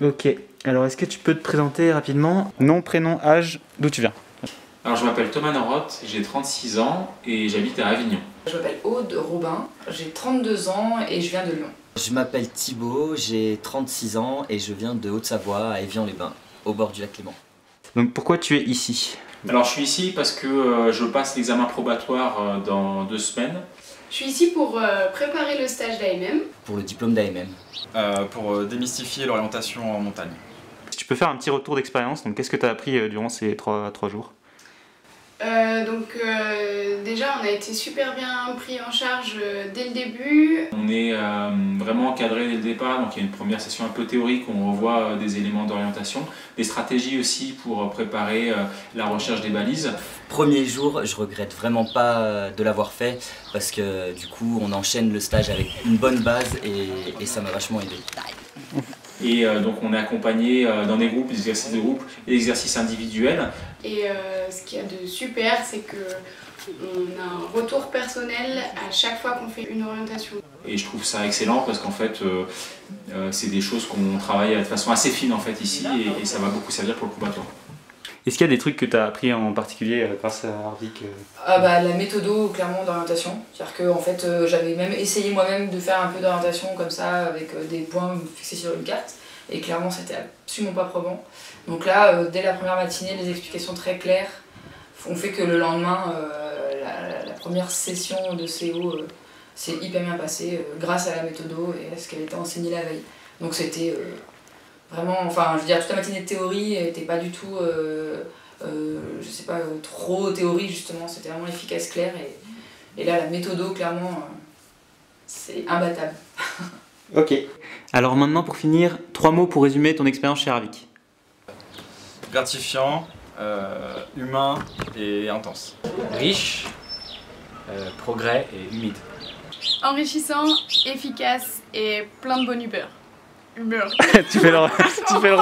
Ok, alors est-ce que tu peux te présenter rapidement? Nom, prénom, âge, d'où tu viens? Alors je m'appelle Thomas Noroth, j'ai 36 ans et j'habite à Avignon. Je m'appelle Aude Robin, j'ai 32 ans et je viens de Lyon. Je m'appelle Thibaut, j'ai 36 ans et je viens de Haute-Savoie, à Évian-les-Bains, au bord du lac Léman. Donc pourquoi tu es ici? Alors je suis ici parce que je passe l'examen probatoire dans 2 semaines. Je suis ici pour préparer le stage d'AMM. Pour le diplôme d'AMM. Pour démystifier l'orientation en montagne. Si tu peux faire un petit retour d'expérience, donc qu'est-ce que tu as appris durant ces 3 jours? Déjà on a été super bien pris en charge dès le début. On est vraiment encadré dès le départ, donc il y a une première session un peu théorique où on revoit des éléments d'orientation, des stratégies aussi pour préparer la recherche des balises. Premier jour, je regrette vraiment pas de l'avoir fait parce que du coup on enchaîne le stage avec une bonne base et ça m'a vachement aidé. Et donc on est accompagné dans des groupes, des exercices de groupe et des exercices individuels. Et ce qu'il y a de super, c'est qu'on a un retour personnel à chaque fois qu'on fait une orientation. Et je trouve ça excellent parce qu'en fait c'est des choses qu'on travaille de façon assez fine en fait ici et ça va beaucoup servir pour le probatoire. Est-ce qu'il y a des trucs que tu as appris en particulier grâce à Harvick? La méthodo clairement d'orientation, c'est-à-dire que en fait, j'avais même essayé moi-même de faire un peu d'orientation comme ça avec des points fixés sur une carte et clairement c'était absolument pas probant. Donc là, dès la première matinée, les explications très claires ont fait que le lendemain, la première session de CO s'est hyper bien passée grâce à la méthodo et à ce qu'elle était enseignée la veille. Donc c'était vraiment, enfin je veux dire, toute la matinée de théorie n'était pas du tout, je sais pas, trop théorie justement, c'était vraiment efficace, clair et là la méthodo clairement, c'est imbattable. Ok. Alors maintenant pour finir, 3 mots pour résumer ton expérience chez Harvick. Gratifiant, humain et intense. Riche, progrès et humide. Enrichissant, efficace et plein de bonne humeur. Tu fais le refaire, tu fais le